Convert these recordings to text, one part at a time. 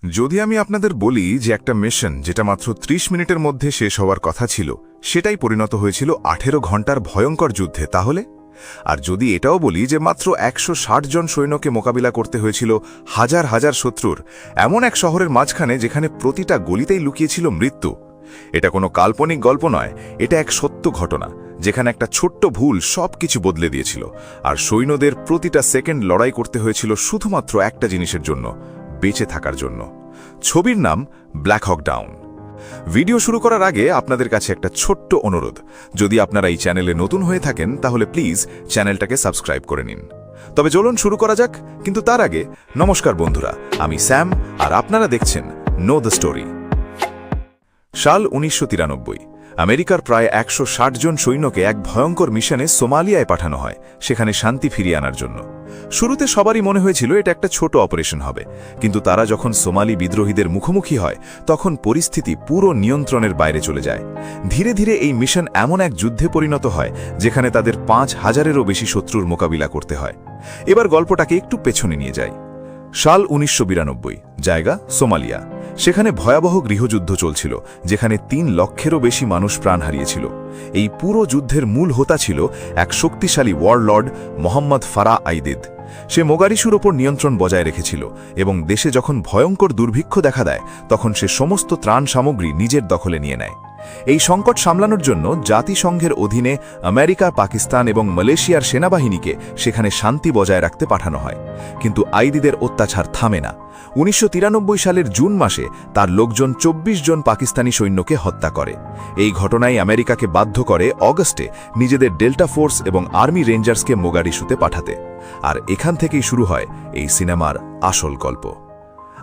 যদি আমি আপনাদের বলি যে একটা মিশন যেটা মাত্র ৩০ মিনিটের মধ্যে শেষ হওয়ার কথা ছিল সেটাই পরিণত হয়েছিল ১৮ ঘণ্টার ভয়ঙ্কর যুদ্ধে, তাহলে? আর যদি এটাও বলি যে মাত্র ১৬০ জন সৈন্যকে মোকাবিলা করতে হয়েছিল হাজার হাজার শত্রুর এমন এক শহরের মাঝখানে যেখানে প্রতিটা গলিতেই লুকিয়েছিল মৃত্যু, এটা কোনো কাল্পনিক গল্প নয়, এটা এক সত্য ঘটনা যেখানে একটা ছোট্ট ভুল সবকিছু বদলে দিয়েছিল। আর সৈন্যদের প্রতিটা সেকেন্ড লড়াই করতে হয়েছিল শুধুমাত্র একটা জিনিসের জন্য, বেঁচে থাকার জন্য। ছবির নাম ব্ল্যাক হক ডাউন। ভিডিও শুরু করার আগে আপনাদের কাছে একটা ছোট্ট অনুরোধ, যদি আপনারা এই চ্যানেলে নতুন হয়ে থাকেন তাহলে প্লিজ চ্যানেলটাকে সাবস্ক্রাইব করে নিন। তবে চলুন শুরু করা যাক, কিন্তু তার আগে নমস্কার বন্ধুরা, আমি স্যাম আর আপনারা দেখছেন নো দ্য স্টোরি। সাল ১৯৯৩। আমেরিকার প্রায় ১৬০ জন সৈন্যকে এক ভয়ঙ্কর মিশনে সোমালিয়ায় পাঠানো হয়, সেখানে শান্তি ফিরিয়ে আনার জন্য। শুরুতে সবারই মনে হয়েছিল এটা একটা ছোট অপারেশন হবে, কিন্তু তারা যখন সোমালি বিদ্রোহীদের মুখোমুখি হয় তখন পরিস্থিতি পুরো নিয়ন্ত্রণের বাইরে চলে যায়। ধীরে ধীরে এই মিশন এমন এক যুদ্ধে পরিণত হয় যেখানে তাদের ৫,০০০-এরও বেশি শত্রুর মোকাবিলা করতে হয়। এবার গল্পটাকে একটু পেছনে নিয়ে যায়। সাল ১৯৯২, জায়গা সোমালিয়া। সেখানে ভয়াবহ গৃহযুদ্ধ চলছিল, যেখানে ৩ লক্ষেরও বেশি মানুষ প্রাণ হারিয়েছিল। এই পুরো যুদ্ধের মূল হোতা ছিল এক শক্তিশালী ওয়ারলর্ড মোহাম্মদ ফারাহ আইদিদ। সে মোগাদিশুর ওপর নিয়ন্ত্রণ বজায় রেখেছিল এবং দেশে যখন ভয়ঙ্কর দুর্ভিক্ষ দেখা দেয় তখন সে সমস্ত ত্রাণ সামগ্রী নিজের দখলে নিয়ে নেয়। এই সংকট সামলানোর জন্য জাতিসংঘের অধীনে আমেরিকা, পাকিস্তান এবং মালয়েশিয়ার সেনাবাহিনীকে সেখানে শান্তি বজায় রাখতে পাঠানো হয়। কিন্তু আইদিদের অত্যাচার থামে না। ১৯৯৩ সালের জুন মাসে তার লোকজন ২৪ জন পাকিস্তানি সৈন্যকে হত্যা করে। এই ঘটনাই আমেরিকাকে বাধ্য করে অগস্টে নিজেদের ডেল্টা ফোর্স এবং আর্মি রেঞ্জার্সকে মোগাদিশুতে পাঠাতে। আর এখান থেকেই শুরু হয় এই সিনেমার আসল গল্প।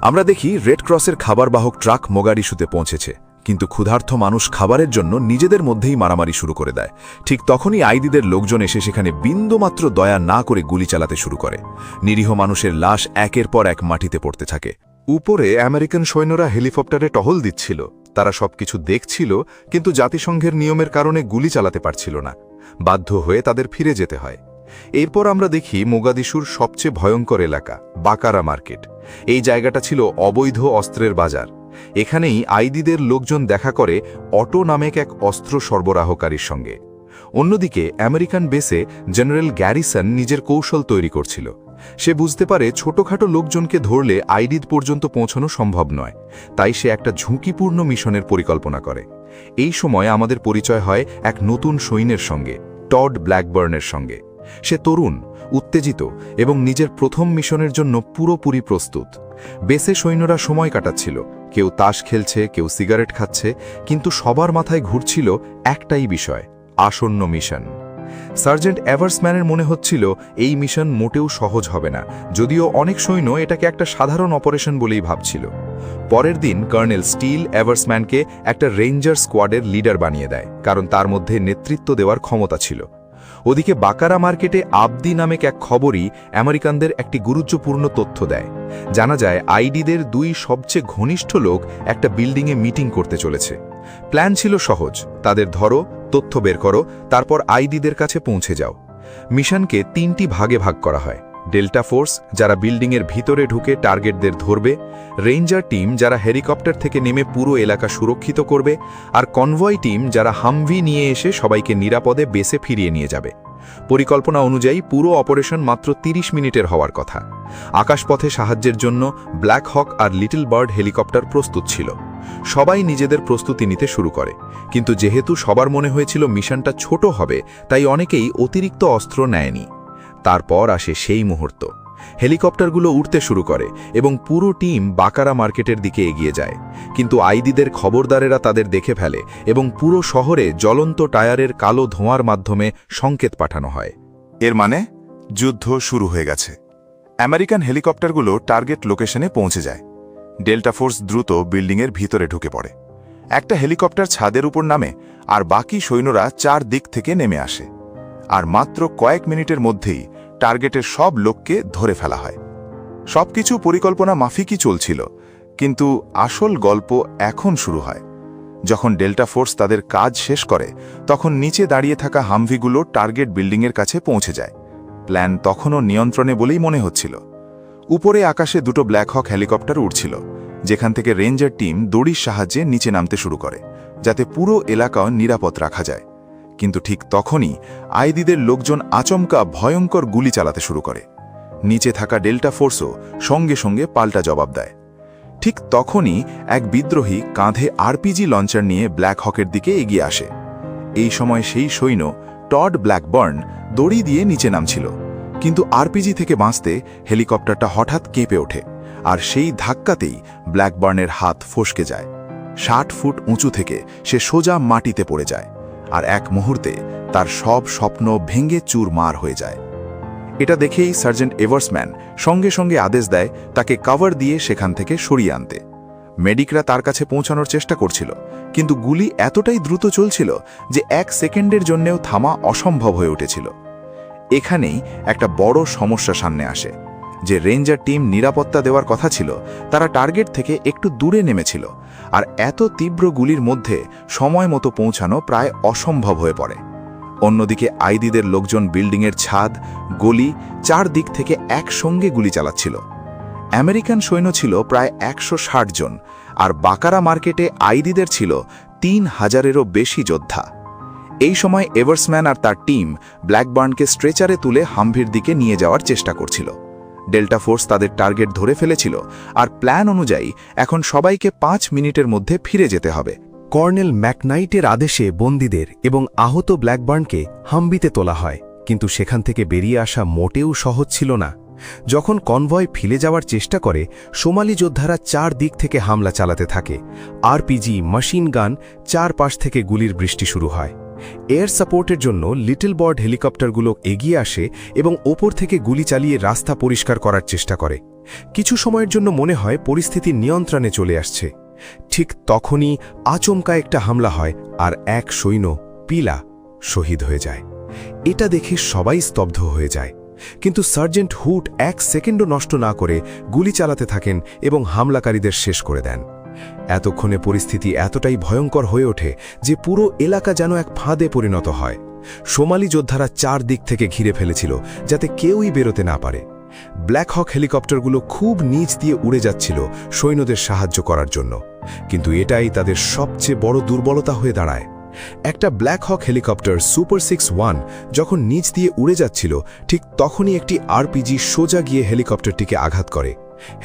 আমরা দেখি রেড ক্রসের খাবারবাহক ট্রাক মোগাদিশুতে পৌঁছেছে, কিন্তু ক্ষুধার্ত মানুষ খাবারের জন্য নিজেদের মধ্যেই মারামারি শুরু করে দেয়। ঠিক তখনই আইদিদের লোকজন এসে সেখানে বিন্দুমাত্র দয়া না করে গুলি চালাতে শুরু করে। নিরীহ মানুষের লাশ একের পর এক মাটিতে পড়তে থাকে। উপরে আমেরিকান সৈন্যরা হেলিকপ্টারে টহল দিচ্ছিল, তারা সবকিছু দেখছিল, কিন্তু জাতিসংঘের নিয়মের কারণে গুলি চালাতে পারছিল না। বাধ্য হয়ে তাদের ফিরে যেতে হয়। এরপর আমরা দেখি মোগাদিশুর সবচেয়ে ভয়ঙ্কর এলাকা বাকারা মার্কেট। এই জায়গাটা ছিল অবৈধ অস্ত্রের বাজার। এখানেই আইদিদের লোকজন দেখা করে অটো নামেক এক অস্ত্র সরবরাহকারীর সঙ্গে। অন্যদিকে আমেরিকান বেসে জেনারেল গ্যারিসন নিজের কৌশল তৈরি করছিল। সে বুঝতে পারে ছোটখাটো লোকজনকে ধরলে আইডিদ পর্যন্ত পৌঁছানো সম্ভব নয়, তাই সে একটা ঝুঁকিপূর্ণ মিশনের পরিকল্পনা করে। এই সময় আমাদের পরিচয় হয় এক নতুন সৈন্যের সঙ্গে, টড ব্ল্যাকবার্নের সঙ্গে। সে তরুণ, উত্তেজিত এবং নিজের প্রথম মিশনের জন্য পুরোপুরি প্রস্তুত। বেসে সৈন্যরা সময় কাটাচ্ছিল, কেউ তাস খেলছে, কেউ সিগারেট খাচ্ছে, কিন্তু সবার মাথায় ঘুরছিল একটাই বিষয়, আসন্ন মিশন। সার্জেন্ট এভার্সম্যানের মনে হচ্ছিল এই মিশন মোটেও সহজ হবে না, যদিও অনেক সৈন্য এটাকে একটা সাধারণ অপারেশন বলেই ভাবছিল। পরের দিন কর্নেল স্টিল এভার্সম্যানকে একটা রেঞ্জার স্কোয়াডের লিডার বানিয়ে দেয়, কারণ তার মধ্যে নেতৃত্ব দেওয়ার ক্ষমতা ছিল। ওদিকে বাকারা মার্কেটে আবদি নামেক এক খবরই আমেরিকানদের একটি গুরুত্বপূর্ণ তথ্য দেয়। জানা যায় আইডিদের 2 সবচেয়ে ঘনিষ্ঠ লোক একটা বিল্ডিংয়ে মিটিং করতে চলেছে। প্ল্যান ছিল সহজ, তাদের ধরো, তথ্য বের করো, তারপর আইডিদের কাছে পৌঁছে যাও। মিশনকে 3টি ভাগে ভাগ করা হয়। ডেল্টা ফোর্স, যারা বিল্ডিংয়ের ভিতরে ঢুকে টার্গেটদের ধরবে, রেঞ্জার টিম, যারা হেলিকপ্টার থেকে নেমে পুরো এলাকা সুরক্ষিত করবে, আর কনভয় টিম, যারা হামভি নিয়ে এসে সবাইকে নিরাপদে বেসে ফিরিয়ে নিয়ে যাবে। পরিকল্পনা অনুযায়ী পুরো অপারেশন মাত্র 30 মিনিটের হওয়ার কথা। আকাশপথে সাহায্যের জন্য ব্ল্যাক হক আর লিটল বার্ড হেলিকপ্টার প্রস্তুত ছিল। সবাই নিজেদের প্রস্তুতি নিতে শুরু করে, কিন্তু যেহেতু সবার মনে হয়েছিল মিশনটা ছোট হবে, তাই অনেকেই অতিরিক্ত অস্ত্র নেয়নি। তারপর আসে সেই মুহূর্ত। হেলিকপ্টারগুলো উড়তে শুরু করে এবং পুরো টিম বাকারা মার্কেটের দিকে এগিয়ে যায়। কিন্তু আইদিদের খবরদারেরা তাদের দেখে ফেলে এবং পুরো শহরে জ্বলন্ত টায়ারের কালো ধোঁয়ার মাধ্যমে সংকেত পাঠানো হয়। এর মানে যুদ্ধ শুরু হয়ে গেছে। আমেরিকান হেলিকপ্টারগুলো টার্গেট লোকেশনে পৌঁছে যায়। ডেল্টা ফোর্স দ্রুত বিল্ডিংয়ের ভিতরে ঢুকে পড়ে। একটা হেলিকপ্টার ছাদের উপর নামে আর বাকি সৈন্যরা 4 দিক থেকে নেমে আসে। আর মাত্র কয়েক মিনিটের মধ্যেই টার্গেটের সব লোককে ধরে ফেলা হয়। সবকিছু পরিকল্পনা মাফিকই চলছিল, কিন্তু আসল গল্প এখন শুরু হয়। যখন ডেল্টা ফোর্স তাদের কাজ শেষ করে তখন নিচে দাঁড়িয়ে থাকা হামভিগুলো টার্গেট বিল্ডিংয়ের কাছে পৌঁছে যায়। প্ল্যান তখনও নিয়ন্ত্রণে বলেই মনে হচ্ছিল। উপরে আকাশে 2টো ব্ল্যাক হক হেলিকপ্টার উড়ছিল, যেখান থেকে রেঞ্জার টিম দড়ির সাহায্যে নিচে নামতে শুরু করে, যাতে পুরো এলাকা নিরাপদ রাখা যায়। কিন্তু ঠিক তখনই আইদিদের লোকজন আচমকা ভয়ঙ্কর গুলি চালাতে শুরু করে। নিচে থাকা ডেল্টা ফোর্সও সঙ্গে সঙ্গে পাল্টা জবাব দেয়। ঠিক তখনই এক বিদ্রোহী কাঁধে আরপিজি লঞ্চার নিয়ে ব্ল্যাক হকের দিকে এগিয়ে আসে। এই সময় সেই সৈন্য টড ব্ল্যাকবার্ন দড়ি দিয়ে নিচে নামছিল, কিন্তু আরপিজি থেকে বাঁচতে হেলিকপ্টারটা হঠাৎ কেঁপে ওঠে, আর সেই ধাক্কাতেই ব্ল্যাকবার্নের হাত ফসকে যায়। 60 ফুট উঁচু থেকে সে সোজা মাটিতে পড়ে যায়, আর এক মুহূর্তে তার সব স্বপ্ন ভেঙে চুরমার হয়ে যায়। এটা দেখেই সার্জেন্ট এভার্সম্যান সঙ্গে সঙ্গে আদেশ দেয় তাকে কভার দিয়ে সেখান থেকে সরিয়ে আনতে। মেডিকরা তার কাছে পৌঁছানোর চেষ্টা করছিল, কিন্তু গুলি এতটাই দ্রুত চলছিল যে 1 সেকেন্ডের জন্যেও থামা অসম্ভব হয়ে উঠেছিল। এখানেই একটা বড় সমস্যা সামনে আসে। যে রেঞ্জার টিম নিরাপত্তা দেওয়ার কথা ছিল, তারা টার্গেট থেকে একটু দূরে নেমেছিল, আর এত তীব্র গুলির মধ্যে সময় মতো পৌঁছানো প্রায় অসম্ভব হয়ে পড়ে। অন্যদিকে আইদিদের লোকজন বিল্ডিংয়ের ছাদ, গলি, 4 দিক থেকে একসঙ্গে গুলি চালাচ্ছিল। আমেরিকান সৈন্য ছিল প্রায় 160 জন, আর বাকারা মার্কেটে আইদিদের ছিল 3000-এরও বেশি যোদ্ধা। এই সময় এভার্সম্যান আর তার টিম ব্ল্যাকবার্নকে স্ট্রেচারে তুলে হামভির দিকে নিয়ে যাওয়ার চেষ্টা করছিল। ডেল্টা ফোর্স তাদের টার্গেট ধরে ফেলেছিল, আর প্ল্যান অনুযায়ী এখন সবাইকে 5 মিনিটের মধ্যে ফিরে যেতে হবে। কর্নেল ম্যাকনাইটের আদেশে বন্দীদের এবং আহত ব্ল্যাকবার্নকে হামবিতে তোলা হয়, কিন্তু সেখান থেকে বেরিয়ে আসা মোটেও সহজ ছিল না। যখন কনভয় ফিরে যাওয়ার চেষ্টা করে, সোমালি যোদ্ধারা 4 দিক থেকে হামলা চালাতে থাকে। আরপিজি, মেশিন গান, চারপাশ থেকে গুলির বৃষ্টি শুরু হয়। এয়ার সাপোর্টের জন্য লিটল বার্ড হেলিকপ্টারগুলো এগিয়ে আসে এবং ওপর থেকে গুলি চালিয়ে রাস্তা পরিষ্কার করার চেষ্টা করে। কিছু সময়ের জন্য মনে হয় পরিস্থিতি নিয়ন্ত্রণে চলে আসছে। ঠিক তখনই আচমকা একটা হামলা হয়, আর এক সৈন্য, পিলা, শহীদ হয়ে যায়। এটা দেখে সবাই স্তব্ধ হয়ে যায়, কিন্তু সার্জেন্ট হুড 1 সেকেন্ডও নষ্ট না করে গুলি চালাতে থাকেন এবং হামলাকারীদের শেষ করে দেন। এতক্ষণে পরিস্থিতি এতটাই ভয়ঙ্কর হয়ে ওঠে যে পুরো এলাকা যেন এক ফাঁদে পরিণত হয়। সোমালি যোদ্ধারা 4 দিক থেকে ঘিরে ফেলেছিল, যাতে কেউই বেরোতে না পারে। ব্ল্যাক হক হেলিকপ্টারগুলো খুব নিচ দিয়ে উড়ে যাচ্ছিল সৈন্যদের সাহায্য করার জন্য, কিন্তু এটাই তাদের সবচেয়ে বড় দুর্বলতা হয়ে দাঁড়ায়। একটা ব্ল্যাক হক হেলিকপ্টার সুপার 61 যখন নিচ দিয়ে উড়ে যাচ্ছিল, ঠিক তখনই একটি আরপিজি সোজা গিয়ে হেলিকপ্টারটিকে আঘাত করে।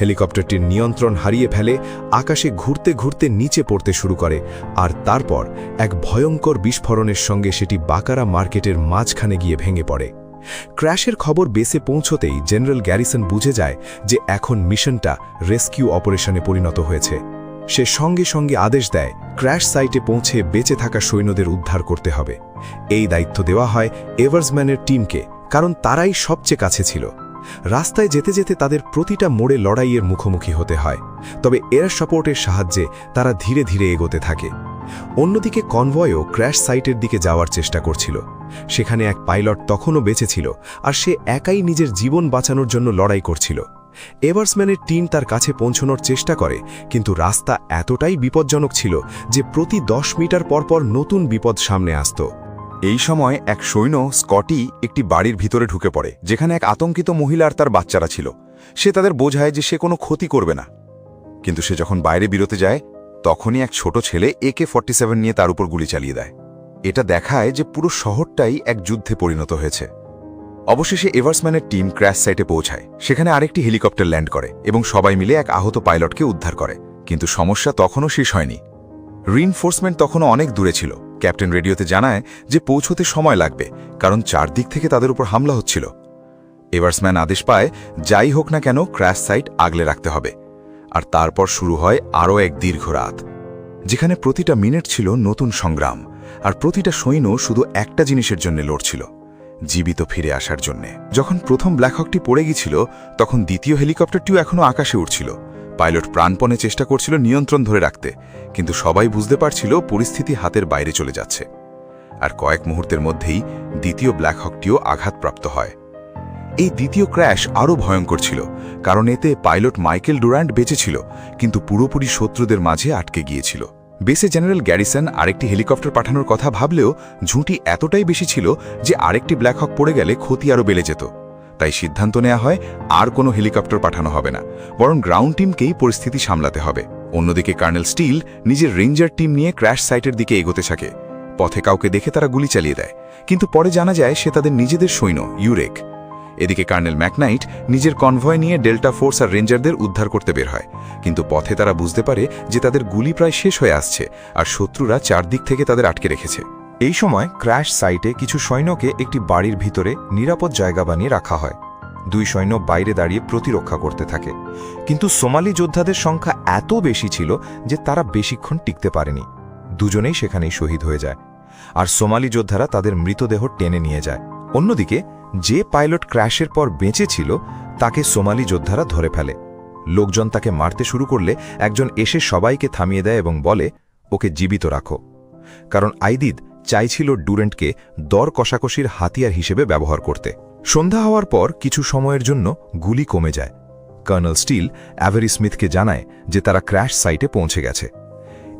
হেলিকপ্টারটির নিয়ন্ত্রণ হারিয়ে ফেলে, আকাশে ঘুরতে ঘুরতে নিচে পড়তে শুরু করে, আর তারপর এক ভয়ঙ্কর বিস্ফোরণের সঙ্গে সেটি বাকারা মার্কেটের মাঝখানে গিয়ে ভেঙে পড়ে। ক্র্যাশের খবর বেসে পৌঁছতেই জেনারেল গ্যারিসন বুঝে যায় যে এখন মিশনটা রেস্কিউ অপারেশনে পরিণত হয়েছে। সে সঙ্গে সঙ্গে আদেশ দেয় ক্র্যাশ সাইটে পৌঁছে বেঁচে থাকা সৈন্যদের উদ্ধার করতে হবে। এই দায়িত্ব দেওয়া হয় এভার্সম্যানের টিমকে, কারণ তারাই সবচেয়ে কাছে ছিল। রাস্তায় যেতে যেতে তাদের প্রতিটা মোড়ে লড়াইয়ের মুখোমুখি হতে হয়, তবে এয়ার সাপোর্টের সাহায্যে তারা ধীরে ধীরে এগোতে থাকে। অন্যদিকে কনভয়ও ক্র্যাশ সাইটের দিকে যাওয়ার চেষ্টা করছিল। সেখানে এক পাইলট তখনও বেঁচে ছিল, আর সে একাই নিজের জীবন বাঁচানোর জন্য লড়াই করছিল। এভার্সম্যানের টিম তার কাছে পৌঁছানোর চেষ্টা করে, কিন্তু রাস্তা এতটাই বিপজ্জনক ছিল যে প্রতি 10 মিটার পরপর নতুন বিপদ সামনে আসত। এই সময় এক সৈন্য স্কটি একটি বাড়ির ভিতরে ঢুকে পড়ে, যেখানে এক আতঙ্কিত মহিলা আর তার বাচ্চারা ছিল। সে তাদের বোঝায় যে সে কোনো ক্ষতি করবে না, কিন্তু সে যখন বাইরে বেরোতে যায়, তখনই এক ছোট ছেলে AK-47 নিয়ে তার উপর গুলি চালিয়ে দেয়। এটা দেখায় যে পুরো শহরটাই এক যুদ্ধে পরিণত হয়েছে। অবশেষে এভার্সম্যানের টিম ক্র্যাশ সাইটে পৌঁছায়। সেখানে আরেকটি হেলিকপ্টার ল্যান্ড করে এবং সবাই মিলে এক আহত পাইলটকে উদ্ধার করে। কিন্তু সমস্যা তখনও শেষ হয়নি। রিইনফোর্সমেন্ট তখনও অনেক দূরে ছিল। ক্যাপ্টেন রেডিওতে জানায় যে পৌঁছতে সময় লাগবে, কারণ 4 দিক থেকে তাদের উপর হামলা হচ্ছিল। এভার্সম্যান আদেশ পায় যাই হোক না কেন ক্র্যাশ সাইট আগলে রাখতে হবে। আর তারপর শুরু হয় আরও এক দীর্ঘ রাত, যেখানে প্রতিটা মিনিট ছিল নতুন সংগ্রাম, আর প্রতিটা সৈন্য শুধু একটা জিনিসের জন্য লড়ছিল, জীবিত ফিরে আসার জন্যে। যখন প্রথম ব্ল্যাক হকটি পড়ে গিয়েছিল, তখন দ্বিতীয় হেলিকপ্টারটিও এখনও আকাশে উঠছিল। পাইলট প্রাণপণে চেষ্টা করছিল নিয়ন্ত্রণ ধরে রাখতে, কিন্তু সবাই বুঝতে পারছিল পরিস্থিতি হাতের বাইরে চলে যাচ্ছে। আর কয়েক মুহূর্তের মধ্যেই দ্বিতীয় ব্ল্যাক হকটিও আঘাতপ্রাপ্ত হয়। এই দ্বিতীয় ক্র্যাশ আরও ভয়ঙ্কর ছিল, কারণ এতে পাইলট মাইকেল ডুরান্ট বেঁচে ছিল, কিন্তু পুরোপুরি শত্রুদের মাঝে আটকে গিয়েছিল। বেসে জেনারেল গ্যারিসন আরেকটি হেলিকপ্টার পাঠানোর কথা ভাবলেও ঝুঁটি এতটাই বেশি ছিল যে আরেকটি ব্ল্যাক হক পড়ে গেলে ক্ষতি আরও বেড়ে যেত। তাই সিদ্ধান্ত নেওয়া হয় আর কোনো হেলিকপ্টার পাঠানো হবে না, বরং গ্রাউন্ড টিমকেই পরিস্থিতি সামলাতে হবে। অন্যদিকে কর্নেল স্টিল নিজের রেঞ্জার টিম নিয়ে ক্র্যাশ সাইটের দিকে এগোতে থাকে। পথে কাউকে দেখে তারা গুলি চালিয়ে দেয়, কিন্তু পরে জানা যায় সে তাদের নিজেদের সৈন্য ইউরেক। এদিকে কর্নেল ম্যাকনাইট নিজের কনভয় নিয়ে ডেল্টা ফোর্স আর রেঞ্জারদের উদ্ধার করতে বের হয়, কিন্তু পথে তারা বুঝতে পারে যে তাদের গুলি প্রায় শেষ হয়ে আসছে আর শত্রুরা চারদিক থেকে তাদের আটকে রেখেছে। এই সময় ক্র্যাশ সাইটে কিছু সৈন্যকে একটি বাড়ির ভিতরে নিরাপদ জায়গা বানিয়ে রাখা হয়। দুই সৈন্য বাইরে দাঁড়িয়ে প্রতিরক্ষা করতে থাকে, কিন্তু সোমালি যোদ্ধাদের সংখ্যা এত বেশি ছিল যে তারা বেশিক্ষণ টিকতে পারেনি। দুজনেই সেখানেই শহীদ হয়ে যায়, আর সোমালি যোদ্ধারা তাদের মৃতদেহ টেনে নিয়ে যায়। অন্যদিকে যে পাইলট ক্র্যাশের পর বেঁচে ছিল তাকে সোমালি যোদ্ধারা ধরে ফেলে। লোকজন তাকে মারতে শুরু করলে একজন এসে সবাইকে থামিয়ে দেয় এবং বলে, ওকে জীবিত রাখো, কারণ আইদিদ চাইছিল ডুরেন্টকে দর কষাকষির হাতিয়ার হিসেবে ব্যবহার করতে। সন্ধ্যা হওয়ার পর কিছু সময়ের জন্য গুলি কমে যায়। কর্নেল স্টিল অ্যাভেরি স্মিথকে জানায় যে তারা ক্র্যাশ সাইটে পৌঁছে গেছে।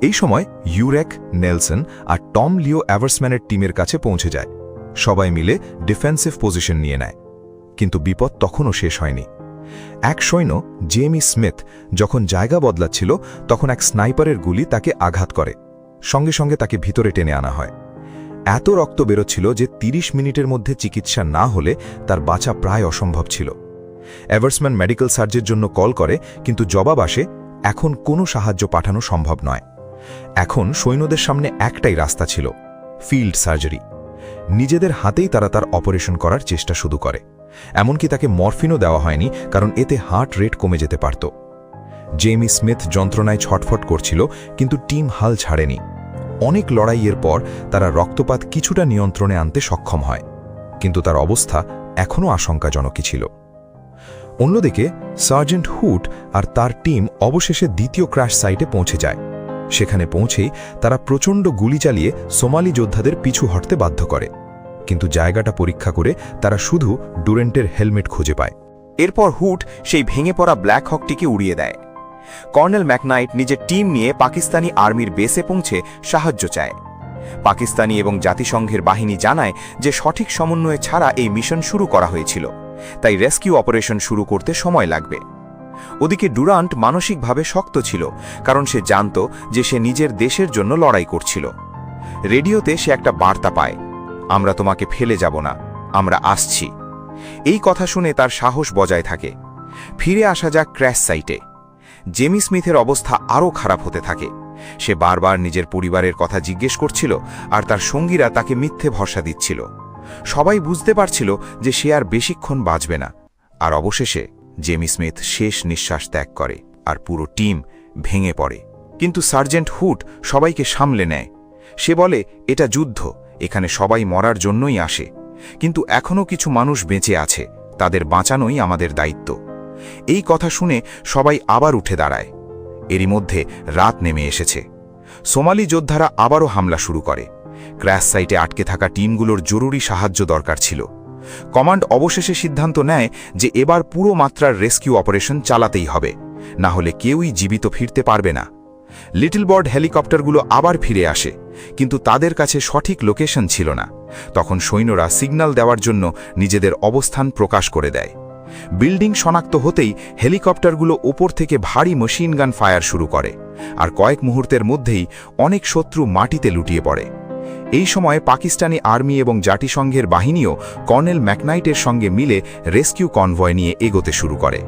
এই সময় ইউরেক, নেলসন আর টম লিও অ্যাভার্সম্যানের টিমের কাছে পৌঁছে যায়। সবাই মিলে ডিফেন্সিভ পজিশন নিয়ে নেয়, কিন্তু বিপদ তখনও শেষ হয়নি। এক সৈন্য জেমি স্মিথ যখন জায়গা বদলাচ্ছিল তখন এক স্নাইপারের গুলি তাকে আঘাত করে। সঙ্গে সঙ্গে তাকে ভিতরে টেনে আনা হয়। এত রক্ত বেরোচ্ছিল যে 30 মিনিটের মধ্যে চিকিৎসা না হলে তার বাঁচা প্রায় অসম্ভব ছিল। এভার্সম্যান মেডিকেল সার্জের জন্য কল করে, কিন্তু জবাব আসে এখন কোনো সাহায্য পাঠানো সম্ভব নয়। এখন সৈন্যদের সামনে একটাই রাস্তা ছিল, ফিল্ড সার্জারি। নিজেদের হাতেই তারা তার অপারেশন করার চেষ্টা শুরু করে। এমনকি তাকে মরফিনও দেওয়া হয়নি, কারণ এতে হার্ট রেট কমে যেতে পারত। জেমি স্মিথ যন্ত্রণায় ছটফট করছিল, কিন্তু টিম হাল ছাড়েনি। অনেক লড়াইয়ের পর তারা রক্তপাত কিছুটা নিয়ন্ত্রণে আনতে সক্ষম হয়, কিন্তু তার অবস্থা এখনও আশঙ্কাজনকই ছিল। অন্যদিকে সার্জেন্ট হুড আর তার টিম অবশেষে দ্বিতীয় ক্র্যাশ সাইটে পৌঁছে যায়। সেখানে পৌঁছেই তারা প্রচণ্ড গুলি চালিয়ে সোমালি যোদ্ধাদের পিছু হটতে বাধ্য করে, কিন্তু জায়গাটা পরীক্ষা করে তারা শুধু ডুরেন্টের হেলমেট খুঁজে পায়। এরপর হুড সেই ভেঙে পড়া ব্ল্যাক হকটিকে উড়িয়ে দেয়। কর্নেল ম্যাকনাইট নিজের টিম নিয়ে পাকিস্তানি আর্মির বেসে পৌঁছে সাহায্য চায়। পাকিস্তানি এবং জাতিসংঘের বাহিনী জানায় যে সঠিক সমন্বয় ছাড়া এই মিশন শুরু করা হয়েছিল, তাই রেস্কিউ অপারেশন শুরু করতে সময় লাগবে। ওদিকে ডুরান্ট মানসিকভাবে শক্ত ছিল, কারণ সে জানত যে সে নিজের দেশের জন্য লড়াই করছিল। রেডিওতে সে একটা বার্তা পায়, আমরা তোমাকে ফেলে যাব না, আমরা আসছি। এই কথা শুনে তার সাহস বজায় থাকে। ফিরে আসা যাক ক্র্যাশ সাইটে। জেমি স্মিথের অবস্থা আরও খারাপ হতে থাকে। সে বারবার নিজের পরিবারের কথা জিজ্ঞেস করছিল, আর তার সঙ্গীরা তাকে মিথ্যে ভরসা দিচ্ছিল। সবাই বুঝতে পারছিল যে সে আর বেশিক্ষণ বাঁচবে না। আর অবশেষে জেমি স্মিথ শেষ নিঃশ্বাস ত্যাগ করে, আর পুরো টিম ভেঙে পড়ে। কিন্তু সার্জেন্ট হুড সবাইকে সামলে নেয়। সে বলে, এটা যুদ্ধ, এখানে সবাই মরার জন্যই আসে, কিন্তু এখনও কিছু মানুষ বেঁচে আছে, তাদের বাঁচানোই আমাদের দায়িত্ব। এই কথা শুনে সবাই আবার উঠে দাঁড়ায়। এরই মধ্যে রাত নেমে এসেছে। সোমালি যোদ্ধারা আবারও হামলা শুরু করে। ক্র্যাশ সাইটে আটকে থাকা টিমগুলোর জরুরি সাহায্য দরকার ছিল। কমান্ড অবশেষে সিদ্ধান্ত নেয় যে এবার পুরো মাত্রার রেস্কিউ অপারেশন চালাতেই হবে, না হলে কেউই জীবিত ফিরতে পারবে না। লিটল বার্ড হেলিকপ্টারগুলো আবার ফিরে আসে, কিন্তু তাদের কাছে সঠিক লোকেশন ছিল না। তখন সৈন্যরা সিগন্যাল দেওয়ার জন্য নিজেদের অবস্থান প্রকাশ করে দেয়। বিল্ডিং শনাক্ত হতেই হেলিকপ্টারগুলো ওপর থেকে ভারী মেশিনগান ফায়ার শুরু করে, আর কয়েক মুহূর্তের মধ্যেই অনেক শত্রু মাটিতে লুটিয়ে পড়ে। এই সময় পাকিস্তানি আর্মি এবং জাতিসংঘের বাহিনীও কর্নেল ম্যাকনাইটের সঙ্গে মিলে রেস্কিউ কনভয় নিয়ে এগোতে শুরু করে।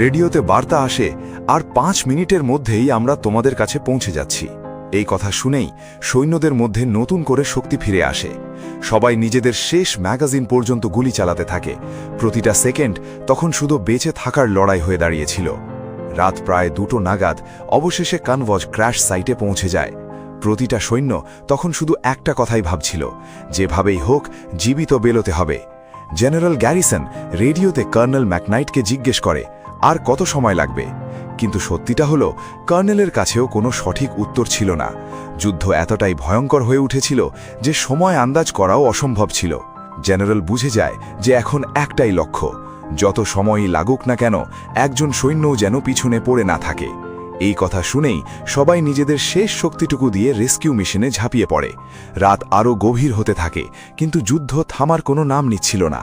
রেডিওতে বার্তা আসে, আর 5 মিনিটের মধ্যেই আমরা তোমাদের কাছে পৌঁছে যাচ্ছি। এই কথা শুনেই সৈন্যদের মধ্যে নতুন করে শক্তি ফিরে আসে। সবাই নিজেদের শেষ ম্যাগাজিন পর্যন্ত গুলি চালাতে থাকে। প্রতিটা সেকেন্ড তখন শুধু বেঁচে থাকার লড়াই হয়ে দাঁড়িয়েছিল। রাত প্রায় 2টো নাগাদ অবশেষে কনভয় ক্র্যাশ সাইটে পৌঁছে যায়। প্রতিটা সৈন্য তখন শুধু একটা কথাই ভাবছিল, যেভাবেই হোক জীবিত বেরোতে হবে। জেনারেল গ্যারিসন রেডিওতে কর্নেল ম্যাকনাইটকে জিজ্ঞেস করে, আর কত সময় লাগবে? কিন্তু সত্যিটা হলো, কর্নেলের কাছেও কোনো সঠিক উত্তর ছিল না। যুদ্ধ এতটাই ভয়ঙ্কর হয়ে উঠেছিল যে সময় আন্দাজ করাও অসম্ভব ছিল। জেনারেল বুঝে যায় যে এখন একটাই লক্ষ্য, যত সময়ই লাগুক না কেন একজন সৈন্যও যেন পিছনে পড়ে না থাকে। এই কথা শুনেই সবাই নিজেদের শেষ শক্তিটুকু দিয়ে রেস্কিউ মিশনে ঝাঁপিয়ে পড়ে। রাত আরও গভীর হতে থাকে, কিন্তু যুদ্ধ থামার কোনো নাম নিচ্ছিল না।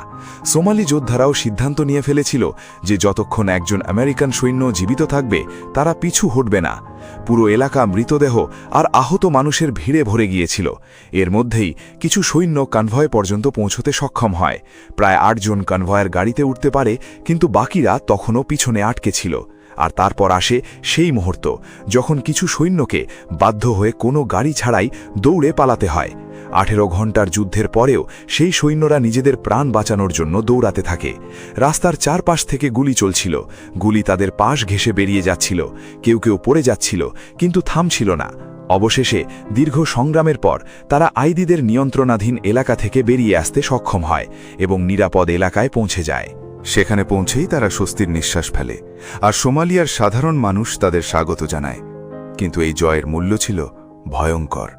সোমালি যোদ্ধারাও সিদ্ধান্ত নিয়ে ফেলেছিল যে যতক্ষণ একজন আমেরিকান সৈন্য জীবিত থাকবে তারা পিছু হটবে না। পুরো এলাকা মৃতদেহ আর আহত মানুষের ভিড়ে ভরে গিয়েছিল। এর মধ্যেই কিছু সৈন্য কনভয় পর্যন্ত পৌঁছতে সক্ষম হয়। প্রায় 8 জন কনভয়ের গাড়িতে উঠতে পারে, কিন্তু বাকিরা তখনও পিছনে আটকে ছিল। আর তারপর আসে সেই মুহূর্ত যখন কিছু সৈন্যকে বাধ্য হয়ে কোনো গাড়ি ছাড়াই দৌড়ে পালাতে হয়। 18 ঘন্টার যুদ্ধের পরেও সেই সৈন্যরা নিজেদের প্রাণ বাঁচানোর জন্য দৌড়াতে থাকে। রাস্তার চারপাশ থেকে গুলি চলছিল, গুলি তাদের পাশ ঘেঁষে বেরিয়ে যাচ্ছিল। কেউ কেউ পড়ে যাচ্ছিল, কিন্তু থামছিল না। অবশেষে দীর্ঘ সংগ্রামের পর তারা আইদিদের নিয়ন্ত্রণাধীন এলাকা থেকে বেরিয়ে আসতে সক্ষম হয় এবং নিরাপদ এলাকায় পৌঁছে যায়। সেখানে পৌঁছেই তারা স্বস্তির নিঃশ্বাস ফেলে, আর সোমালিয়ার সাধারণ মানুষ তাদের স্বাগত জানায়। কিন্তু এই জয়ের মূল্য ছিল ভয়ঙ্কর।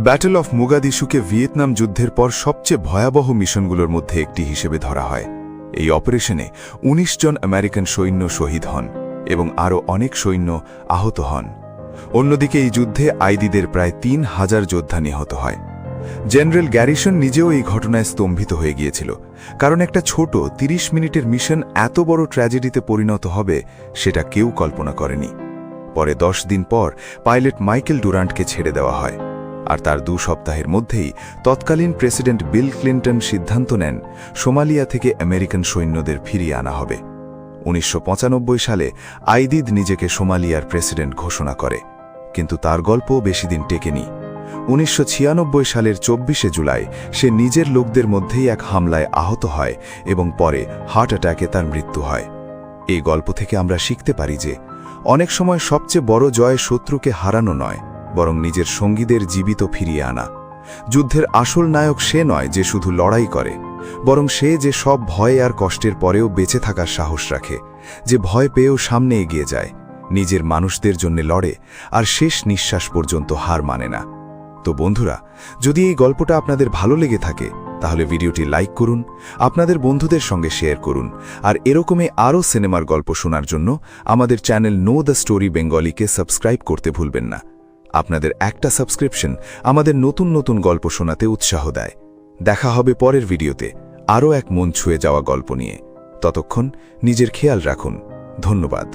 ব্যাটল অফ মোগাদিশুকে ভিয়েতনাম যুদ্ধের পর সবচেয়ে ভয়াবহ মিশনগুলোর মধ্যে একটি হিসেবে ধরা হয়। এই অপারেশনে 19 জন আমেরিকান সৈন্য শহীদ হন এবং আরও অনেক সৈন্য আহত হন। অন্যদিকে এই যুদ্ধে আইদিদের প্রায় 3000 যোদ্ধা নিহত হয়। জেনারেল গ্যারিসন নিজেও এই ঘটনায় স্তম্ভিত হয়ে গিয়েছিল, কারণ একটা ছোট 30 মিনিটের মিশন এত বড় ট্র্যাজেডিতে পরিণত হবে সেটা কেউ কল্পনা করেনি। পরে 10 দিন পর পাইলট মাইকেল ডুরান্টকে ছেড়ে দেওয়া হয়, আর তার 2 সপ্তাহের মধ্যেই তৎকালীন প্রেসিডেন্ট বিল ক্লিন্টন সিদ্ধান্ত নেন সোমালিয়া থেকে আমেরিকান সৈন্যদের ফিরিয়ে আনা হবে। 1995 সালে আইদিদ নিজেকে সোমালিয়ার প্রেসিডেন্ট ঘোষণা করে, কিন্তু তার গল্পও বেশি দিন টেকেনি। 1996 সালের 24শে জুলাই সে নিজের লোকদের মধ্যেই এক হামলায় আহত হয় এবং পরে হার্ট অ্যাটাকে তার মৃত্যু হয়। এই গল্প থেকে আমরা শিখতে পারি যে অনেক সময় সবচেয়ে বড় জয় শত্রুকে হারানো নয়, বরং নিজের সঙ্গীদের জীবিত ফিরিয়ে আনা। যুদ্ধের আসল নায়ক সে নয় যে শুধু লড়াই করে, বরং সে যে সব ভয় আর কষ্টের পরেও বেঁচে থাকার সাহস রাখে, যে ভয় পেয়েও সামনে এগিয়ে যায়, নিজের মানুষদের জন্য লড়ে আর শেষ নিঃশ্বাস পর্যন্ত হার মানে না। তো বন্ধুরা, যদি এই গল্পটা আপনাদের ভালো লেগে থাকে তাহলে ভিডিওটি লাইক করুন, আপনাদের বন্ধুদের সঙ্গে শেয়ার করুন, আর এরকমই আরও সিনেমার গল্প শোনার জন্য আমাদের চ্যানেল নো দ্য স্টোরি বেঙ্গলিকে সাবস্ক্রাইব করতে ভুলবেন না। আপনাদের একটা সাবস্ক্রিপশন আমাদের নতুন নতুন গল্প শোনাতে উৎসাহ দেয়। দেখা হবে পরের ভিডিওতে আরও এক মন ছুঁয়ে যাওয়া গল্প নিয়ে। ততক্ষণ নিজের খেয়াল রাখুন। ধন্যবাদ।